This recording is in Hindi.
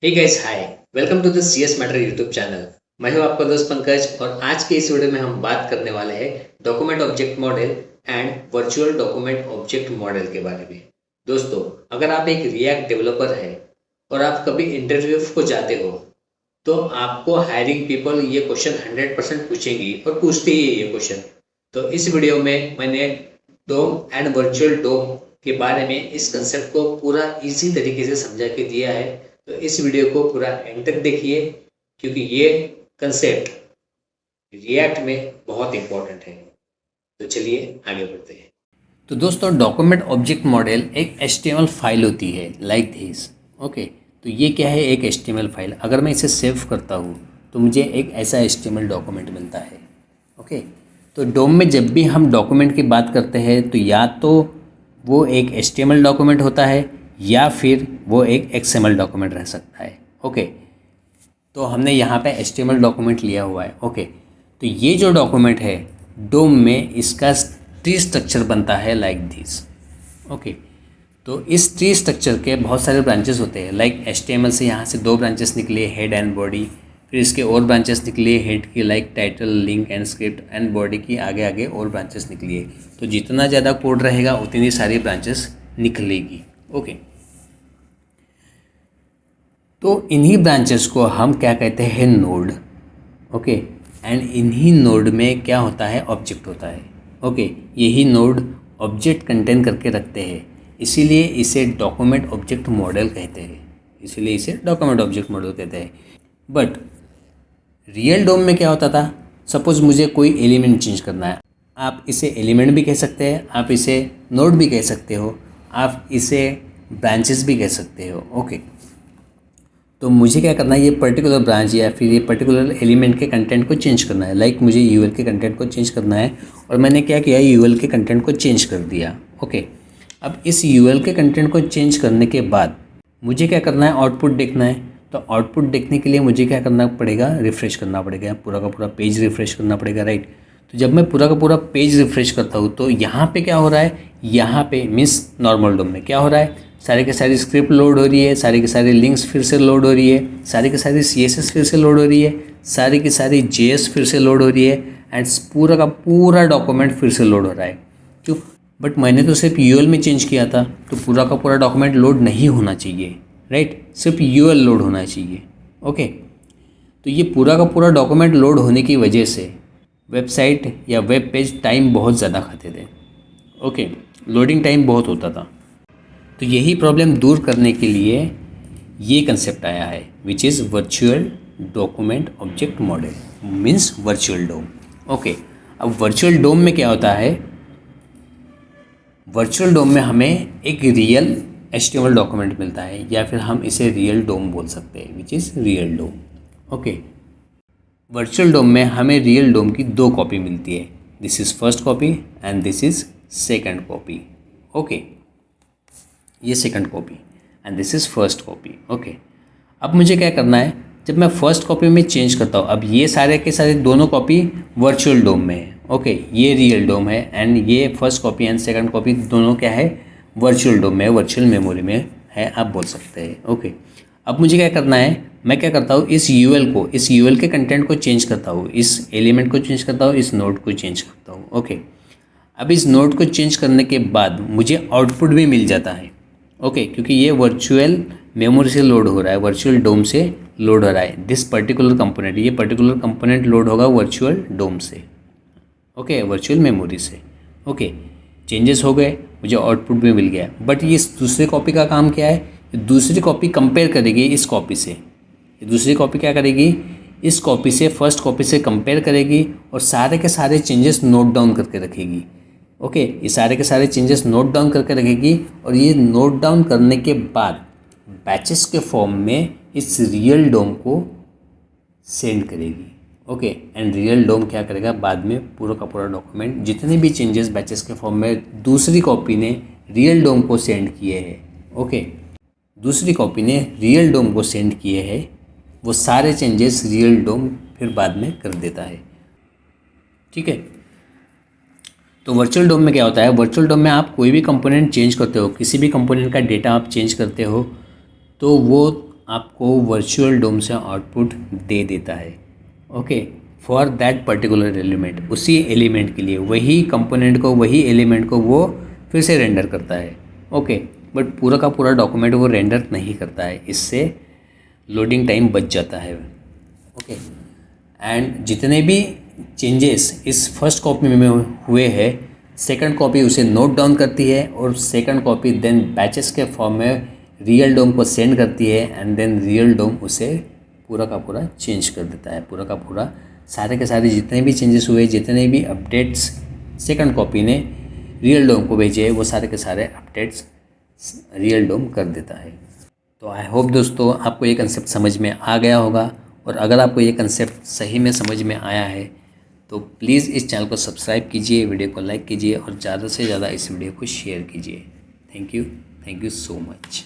Hey guys hi, welcome to the CS Matter YouTube channel. मैं हूं आपका दोस्त पंकज और आज के इस वीडियो में हम बात करने वाले हैं document object model and virtual document object model के बारे में। दोस्तों, अगर आप एक रिएक्ट डेवलपर है और आप कभी इंटरव्यू को जाते हो तो आपको हायरिंग पीपल ये क्वेश्चन 100% पूछेंगी और पूछती ही ये क्वेश्चन। तो इस वीडियो में मैंने डोम एंड वर्चुअल डोम के बारे में इस कंसेप्ट को पूरा इजी तरीके से समझा के दिया है। तो इस वीडियो को पूरा एंड तक देखिए क्योंकि ये कंसेप्ट रिएक्ट में बहुत इंपॉर्टेंट है। तो चलिए आगे बढ़ते हैं। तो दोस्तों, डॉक्यूमेंट ऑब्जेक्ट मॉडल एक HTML फाइल होती है लाइक दिस। ओके, तो ये क्या है? एक HTML फाइल। अगर मैं इसे सेव करता हूँ तो मुझे एक ऐसा HTML डॉक्यूमेंट मिलता है। ओके, तो डोम में जब भी हम डॉक्यूमेंट की बात करते हैं तो या तो वो एक HTML डॉक्यूमेंट होता है या फिर वो एक XML डॉक्यूमेंट रह सकता है। ओके, तो हमने यहाँ पे HTML डॉक्यूमेंट लिया हुआ है। ओके, तो ये जो डॉक्यूमेंट है डोम में इसका ट्री स्ट्रक्चर बनता है लाइक दिस। ओके, तो इस ट्री स्ट्रक्चर के बहुत सारे ब्रांचेस होते हैं। लाइक HTML से यहाँ से 2 ब्रांचेस निकले, हेड एंड बॉडी। फिर इसके और ब्रांचेस निकली हेड की, like title, link and script, and body की आगे आगे और ब्रांचेस निकली है। तो जितना ज़्यादा कोड रहेगा उतनी सारी ब्रांचेस निकलेगी। ओके, तो इन्हीं ब्रांचेस को हम क्या कहते हैं? नोड। ओके, एंड इन्हीं नोड में क्या होता है? ऑब्जेक्ट होता है। ओके, यही नोड ऑब्जेक्ट कंटेन करके रखते हैं, इसीलिए इसे डॉक्यूमेंट ऑब्जेक्ट मॉडल कहते हैं। बट रियल डोम में क्या होता था? सपोज मुझे कोई एलिमेंट चेंज करना है, आप इसे एलिमेंट भी कह सकते हैं, आप इसे नोड भी कह सकते हो, आप इसे ब्रांचेस भी कह सकते हो। ओके, तो मुझे क्या करना है? ये पर्टिकुलर ब्रांच या फिर ये पर्टिकुलर एलिमेंट के कंटेंट को चेंज करना है। लाइक मुझे यूएल के कंटेंट को चेंज करना है और मैंने क्या किया? यूएल के कंटेंट को चेंज कर दिया। ओके, अब इस यूएल के कंटेंट को चेंज करने के बाद मुझे क्या करना है? आउटपुट देखना है। तो आउटपुट देखने के लिए मुझे क्या करना पड़ेगा? रिफ़्रेश करना पड़ेगा, पूरा का पूरा पेज रिफ़्रेश करना पड़ेगा, राइट। तो जब मैं पूरा का पूरा पेज रिफ़्रेश करता हूँ तो यहाँ पे क्या हो रहा है? यहाँ पे मीन्स नॉर्मल डोम में क्या हो रहा है? सारे के सारी स्क्रिप्ट लोड हो रही है, सारे के सारे लिंक्स फिर से लोड हो रही है, सारी की सारी CSS फिर से लोड हो रही है, सारी की सारी JS फिर से लोड हो रही है, एंड पूरा का पूरा डॉक्यूमेंट फिर से लोड हो रहा है। क्यों? बट मैंने तो सिर्फ UL में चेंज किया था, तो पूरा का पूरा डॉक्यूमेंट लोड नहीं होना चाहिए, राइट। सिर्फ UL लोड होना चाहिए। ओके, तो ये पूरा का पूरा डॉक्यूमेंट लोड होने की वजह से वेबसाइट या वेब पेज टाइम बहुत ज़्यादा खाते थे। ओके, लोडिंग टाइम बहुत होता था। तो यही प्रॉब्लम दूर करने के लिए ये कंसेप्ट आया है, which is virtual document object model, means virtual DOM. Okay, अब वर्चुअल डोम में क्या होता है? वर्चुअल डोम में हमें एक रियल HTML डॉक्यूमेंट मिलता है, या फिर हम इसे रियल डोम बोल सकते हैं, which is real DOM. Okay, virtual DOM में हमें रियल डोम की 2 कॉपी मिलती है। This is first copy and this is second copy. Okay, ये second copy and this is first copy. Okay, अब मुझे क्या करना है? जब मैं फर्स्ट कॉपी में चेंज करता हूँ, अब ये सारे के सारे दोनों कॉपी वर्चुअल डोम में है। ओके, ये रियल डोम है एंड ये first copy and second copy दोनों क्या है? वर्चुअल डोम में, वर्चुअल मेमोरी में है, आप बोल सकते हैं। ओके, अब मुझे क्या करना है? मैं क्या करता हूँ? इस UL के कंटेंट को चेंज करता हूँ, इस एलिमेंट को चेंज करता हूँ, इस नोड को चेंज करता हूँ। ओके, अब इस नोड को चेंज करने के बाद मुझे आउटपुट भी मिल जाता है। ओके, क्योंकि ये वर्चुअल मेमोरी से लोड हो रहा है, वर्चुअल डोम से लोड हो रहा है। दिस पर्टिकुलर कंपोनेंट, ये पर्टिकुलर कंपोनेंट लोड होगा वर्चुअल डोम से। ओके, वर्चुअल मेमोरी से। ओके, चेंजेस हो गए, मुझे आउटपुट भी मिल गया। बट ये दूसरी कॉपी का काम क्या है? दूसरी कॉपी कंपेयर करेगी इस कॉपी से। दूसरी कॉपी क्या करेगी? इस कॉपी से फर्स्ट कॉपी से कंपेयर करेगी और सारे के सारे चेंजेस नोट डाउन करके रखेगी। ओके, ये सारे के सारे चेंजेस नोट डाउन करके रखेगी और ये नोट डाउन करने के बाद बैचेस के फॉर्म में इस रियल डोम को सेंड करेगी। ओके, एंड रियल डोम क्या करेगा? बाद में पूरा का पूरा डॉक्यूमेंट, जितने भी चेंजेस बैचेस के फॉर्म में दूसरी कॉपी ने रियल डोम को सेंड किए हैं, ओके, दूसरी कॉपी ने रियल डोम को सेंड किए हैं, वो सारे चेंजेस रियल डोम फिर बाद में कर देता है। ठीक है, तो वर्चुअल डोम में क्या होता है? वर्चुअल डोम में आप कोई भी कंपोनेंट चेंज करते हो, किसी भी कंपोनेंट का डेटा आप चेंज करते हो, तो वो आपको वर्चुअल डोम से आउटपुट दे देता है। Okay, for that particular element, उसी एलिमेंट के लिए वही कंपोनेंट को, वही एलिमेंट को वो फिर से रेंडर करता है। ओके, बट पूरा का पूरा डॉक्यूमेंट वो रेंडर नहीं करता है, इससे लोडिंग टाइम बच जाता है। ओके, एंड जितने भी चेंजेस इस फर्स्ट कॉपी में हुए हैं, सेकंड कॉपी उसे नोट डाउन करती है और सेकंड कॉपी देन बैचेस के फॉर्म में रियल डोम को सेंड करती है एंड देन रियल डोम उसे पूरा का पूरा चेंज कर देता है। पूरा का पूरा सारे के सारे जितने भी चेंजेस हुए, जितने भी अपडेट्स सेकंड कॉपी ने रियल डोम को भेजे, वो सारे के सारे अपडेट्स रियल डोम कर देता है। तो आई होप दोस्तों आपको ये कंसेप्ट समझ में आ गया होगा, और अगर आपको ये कंसेप्ट सही में समझ में आया है तो प्लीज़ इस चैनल को सब्सक्राइब कीजिए, वीडियो को लाइक कीजिए और ज़्यादा से ज़्यादा इस वीडियो को शेयर कीजिए। Thank you so much.